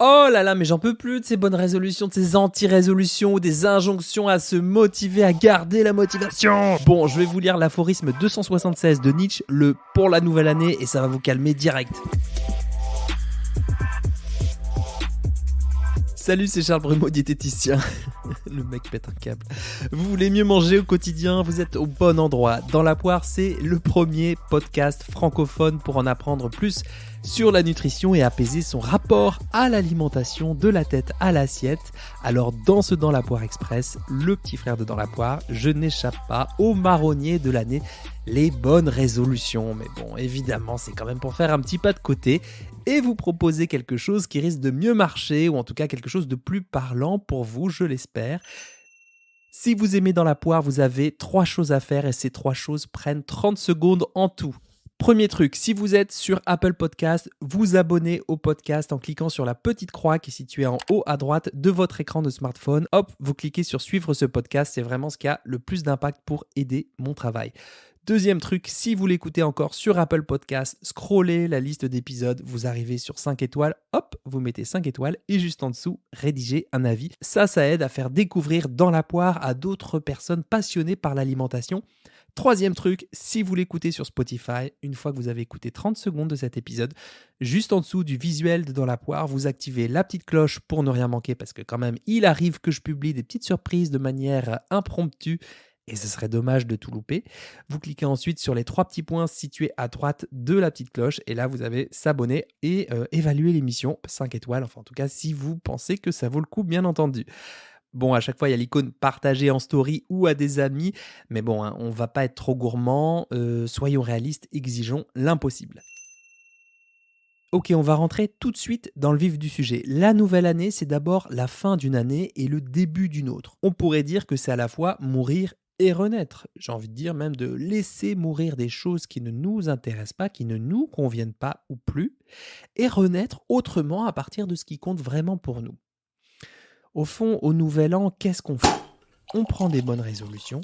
Oh là là, mais j'en peux plus de ces bonnes résolutions, de ces anti-résolutions ou des injonctions à se motiver, à garder la motivation. Bon, je vais vous lire l'aphorisme 276 de Nietzsche, le pour la nouvelle année, et ça va vous calmer direct. Salut, c'est Charles Brumeau, diététicien. Le mec pète un câble. Vous voulez mieux manger au quotidien? Vous êtes au bon endroit. Dans la poire, c'est le premier podcast francophone pour en apprendre plus sur la nutrition et apaiser son rapport à l'alimentation de la tête à l'assiette. Alors dans ce Dans la poire express, le petit frère de Dans la poire, je n'échappe pas au marronnier de l'année, les bonnes résolutions. Mais bon, évidemment, c'est quand même pour faire un petit pas de côté et vous proposer quelque chose qui risque de mieux marcher, ou en tout cas quelque chose de plus parlant pour vous, je l'espère. Si vous aimez Dans la poire, vous avez 3 choses à faire et ces 3 choses prennent 30 secondes en tout. Premier truc, si vous êtes sur Apple Podcast, vous abonnez au podcast en cliquant sur la petite croix qui est située en haut à droite de votre écran de smartphone. Hop, vous cliquez sur suivre ce podcast, c'est vraiment ce qui a le plus d'impact pour aider mon travail. Deuxième truc, si vous l'écoutez encore sur Apple Podcast, scrollez la liste d'épisodes, vous arrivez sur 5 étoiles, hop, vous mettez 5 étoiles et juste en dessous, rédigez un avis. Ça aide à faire découvrir Dans la poire à d'autres personnes passionnées par l'alimentation. Troisième truc, si vous l'écoutez sur Spotify, une fois que vous avez écouté 30 secondes de cet épisode, juste en dessous du visuel de Dans la poire, vous activez la petite cloche pour ne rien manquer parce que quand même, il arrive que je publie des petites surprises de manière impromptue et ce serait dommage de tout louper. Vous cliquez ensuite sur les 3 petits points situés à droite de la petite cloche et là, vous avez s'abonner et évaluer l'émission 5 étoiles, enfin en tout cas si vous pensez que ça vaut le coup, bien entendu. Bon, à chaque fois, il y a l'icône partager en story ou à des amis. Mais bon, hein, on va pas être trop gourmand. Soyons réalistes, exigeons l'impossible. Ok, on va rentrer tout de suite dans le vif du sujet. La nouvelle année, c'est d'abord la fin d'une année et le début d'une autre. On pourrait dire que c'est à la fois mourir et renaître. J'ai envie de dire même de laisser mourir des choses qui ne nous intéressent pas, qui ne nous conviennent pas ou plus, et renaître autrement à partir de ce qui compte vraiment pour nous. Au fond, au nouvel an, qu'est-ce qu'on fait? On prend des bonnes résolutions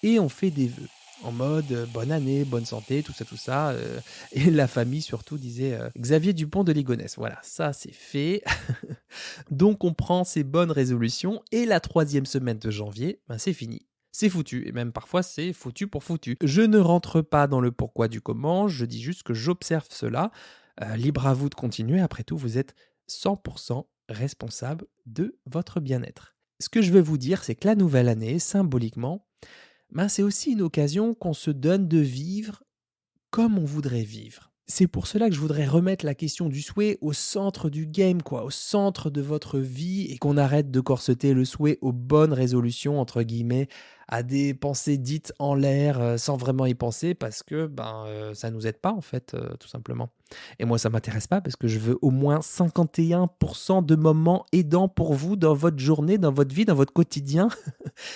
et on fait des vœux. En mode bonne année, bonne santé, tout ça. Et la famille surtout disait Xavier Dupont de Ligonnès. Voilà, ça c'est fait. Donc on prend ces bonnes résolutions et la 3e semaine de janvier, c'est fini. C'est foutu, et même parfois c'est foutu pour foutu. Je ne rentre pas dans le pourquoi du comment, je dis juste que j'observe cela. Libre à vous de continuer, après tout vous êtes 100% responsable de votre bien-être. Ce que je veux vous dire, c'est que la nouvelle année, symboliquement, c'est aussi une occasion qu'on se donne de vivre comme on voudrait vivre. C'est pour cela que je voudrais remettre la question du souhait au centre du game, au centre de votre vie, et qu'on arrête de corseter le souhait aux bonnes résolutions, entre guillemets, à des pensées dites en l'air sans vraiment y penser parce que ça nous aide pas en fait, tout simplement. Et moi ça m'intéresse pas parce que je veux au moins 51% de moments aidants pour vous dans votre journée, dans votre vie, dans votre quotidien.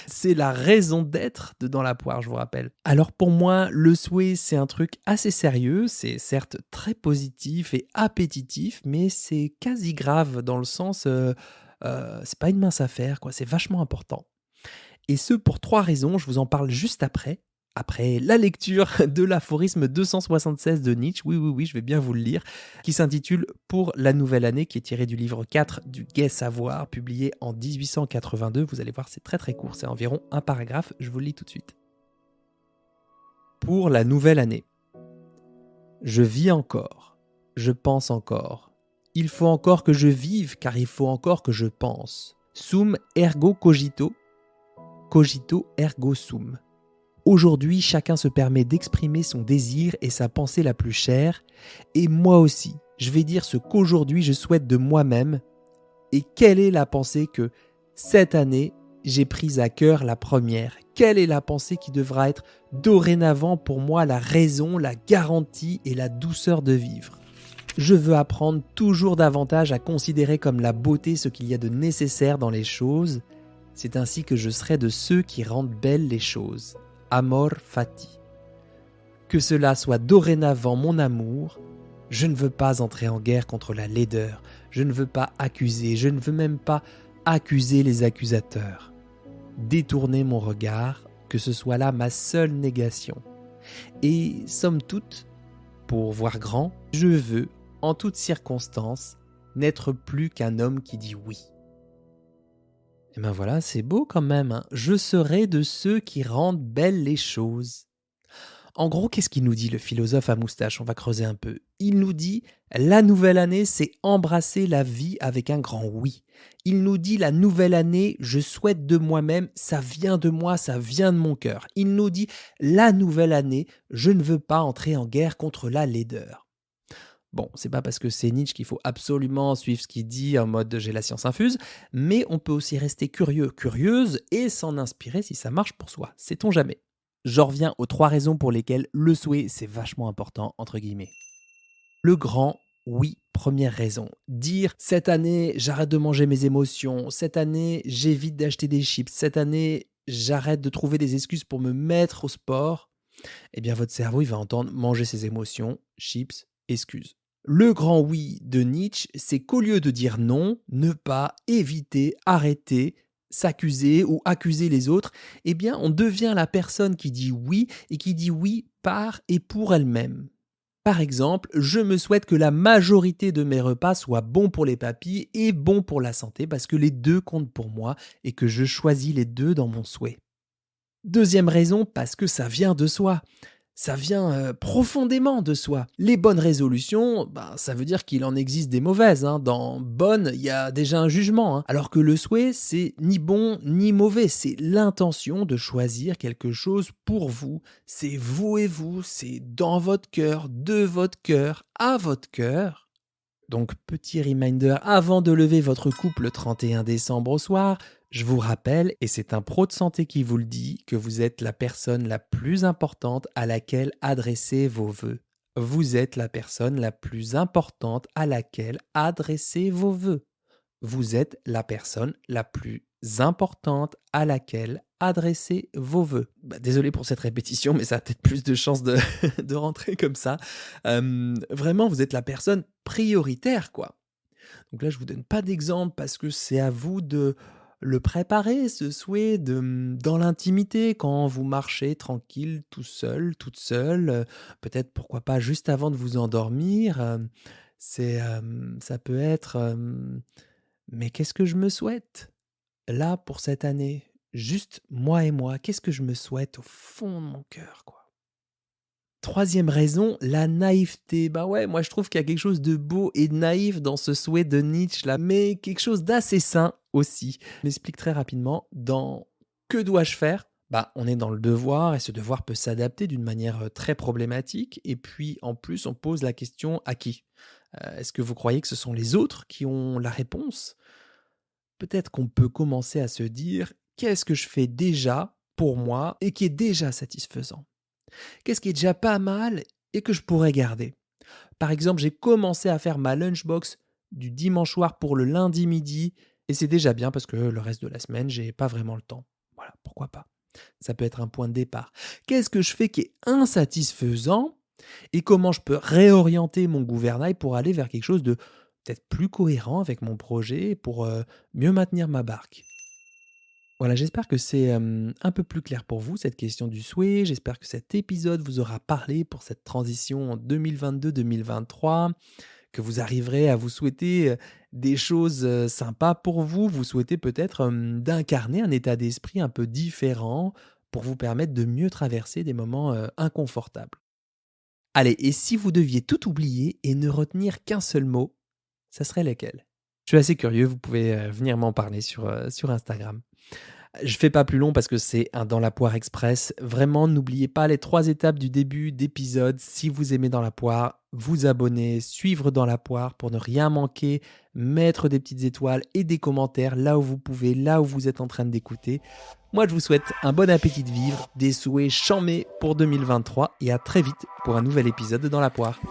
C'est la raison d'être de Dans la poire, je vous rappelle. Alors pour moi, le souhait, c'est un truc assez sérieux, c'est certes très positif et appétitif, mais c'est quasi grave dans le sens, c'est pas une mince affaire, c'est vachement important. Et ce pour 3 raisons, je vous en parle juste après la lecture de l'aphorisme 276 de Nietzsche, oui, je vais bien vous le lire, qui s'intitule « Pour la nouvelle année », qui est tiré du livre 4 du Gai Savoir, publié en 1882. Vous allez voir, c'est très très court, c'est environ un paragraphe, je vous le lis tout de suite. Pour la nouvelle année. Je vis encore, je pense encore. Il faut encore que je vive, car il faut encore que je pense. Sum ergo cogito, cogito ergo sum. Aujourd'hui, chacun se permet d'exprimer son désir et sa pensée la plus chère, et moi aussi, je vais dire ce qu'aujourd'hui je souhaite de moi-même, et quelle est la pensée que, cette année, j'ai prise à cœur la première. Quelle est la pensée qui devra être dorénavant pour moi la raison, la garantie et la douceur de vivre? Je veux apprendre toujours davantage à considérer comme la beauté ce qu'il y a de nécessaire dans les choses. C'est ainsi que je serai de ceux qui rendent belles les choses. Amor fati. Que cela soit dorénavant mon amour. Je ne veux pas entrer en guerre contre la laideur. Je ne veux pas accuser. Je ne veux même pas accuser les accusateurs. Détourner mon regard, que ce soit là ma seule négation. Et somme toute, pour voir grand, je veux, en toutes circonstances, n'être plus qu'un homme qui dit oui. Et ben voilà, c'est beau quand même, hein. Je serai de ceux qui rendent belles les choses. En gros, qu'est-ce qu'il nous dit le philosophe à moustache? On va creuser un peu. Il nous dit la nouvelle année, c'est embrasser la vie avec un grand oui. Il nous dit la nouvelle année, je souhaite de moi-même, ça vient de moi, ça vient de mon cœur. Il nous dit la nouvelle année, je ne veux pas entrer en guerre contre la laideur. Bon, c'est pas parce que c'est Nietzsche qu'il faut absolument suivre ce qu'il dit en mode j'ai la science infuse, mais on peut aussi rester curieux, curieuse et s'en inspirer si ça marche pour soi. Sait-on jamais? J'en reviens aux 3 raisons pour lesquelles le souhait c'est vachement important entre guillemets. Le grand oui, première raison. Dire cette année j'arrête de manger mes émotions, cette année j'évite d'acheter des chips, cette année j'arrête de trouver des excuses pour me mettre au sport, eh bien votre cerveau il va entendre manger ses émotions, chips, excuses. Le grand oui de Nietzsche, c'est qu'au lieu de dire non, ne pas, éviter, arrêter, s'accuser ou accuser les autres, eh bien on devient la personne qui dit oui et qui dit oui par et pour elle-même. Par exemple, je me souhaite que la majorité de mes repas soient bons pour les papilles et bons pour la santé parce que les deux comptent pour moi et que je choisis les deux dans mon souhait. Deuxième raison, parce que ça vient de soi. Ça vient profondément de soi. Les bonnes résolutions, ça veut dire qu'il en existe des mauvaises, hein. Dans bonne, il y a déjà un jugement, hein. Alors que le souhait, c'est ni bon ni mauvais. C'est l'intention de choisir quelque chose pour vous. C'est vous et vous, c'est dans votre cœur, de votre cœur, à votre cœur. Donc, petit reminder, avant de lever votre coupe le 31 décembre au soir, je vous rappelle, et c'est un pro de santé qui vous le dit, que vous êtes la personne la plus importante à laquelle adresser vos vœux. Vous êtes la personne la plus importante à laquelle adresser vos vœux. Vous êtes la personne la plus importante à laquelle adresser vos vœux. Désolé pour cette répétition, mais ça a peut-être plus de chances de, de rentrer comme ça. Vraiment, vous êtes la personne prioritaire, quoi. Donc là, je ne vous donne pas d'exemple parce que c'est à vous de le préparer, ce souhait, dans l'intimité, quand vous marchez tranquille, tout seul, toute seule, peut-être pourquoi pas juste avant de vous endormir. Ça peut être mais qu'est-ce que je me souhaite là pour cette année? Juste moi et moi, qu'est-ce que je me souhaite au fond de mon cœur, quoi? Troisième raison, la naïveté. Ouais, moi je trouve qu'il y a quelque chose de beau et de naïf dans ce souhait de Nietzsche là, mais quelque chose d'assez sain aussi. Je m'explique très rapidement. Dans que dois-je faire? On est dans le devoir et ce devoir peut s'adapter d'une manière très problématique. Et puis en plus, on pose la question à qui? Est-ce que vous croyez que ce sont les autres qui ont la réponse? Peut-être qu'on peut commencer à se dire qu'est-ce que je fais déjà pour moi et qui est déjà satisfaisant? Qu'est-ce qui est déjà pas mal et que je pourrais garder? Par exemple, j'ai commencé à faire ma lunchbox du dimanche soir pour le lundi midi et c'est déjà bien parce que le reste de la semaine, j'ai pas vraiment le temps. Voilà, pourquoi pas? Ça peut être un point de départ. Qu'est-ce que je fais qui est insatisfaisant et comment je peux réorienter mon gouvernail pour aller vers quelque chose de peut-être plus cohérent avec mon projet pour mieux maintenir ma barque? Voilà, j'espère que c'est un peu plus clair pour vous, cette question du souhait. J'espère que cet épisode vous aura parlé pour cette transition en 2022-2023, que vous arriverez à vous souhaiter des choses sympas pour vous. Vous souhaitez peut-être d'incarner un état d'esprit un peu différent pour vous permettre de mieux traverser des moments inconfortables. Allez, et si vous deviez tout oublier et ne retenir qu'un seul mot, ça serait lequel? Je suis assez curieux, vous pouvez venir m'en parler sur Instagram. Je fais pas plus long parce que c'est un Dans la poire express. Vraiment, n'oubliez pas les 3 étapes du début d'épisode. Si vous aimez Dans la poire, vous abonner, suivre Dans la poire pour ne rien manquer, mettre des petites étoiles et des commentaires là où vous pouvez, là où vous êtes en train d'écouter. Moi, je vous souhaite un bon appétit de vivre, des souhaits chamés pour 2023 et à très vite pour un nouvel épisode de Dans la poire.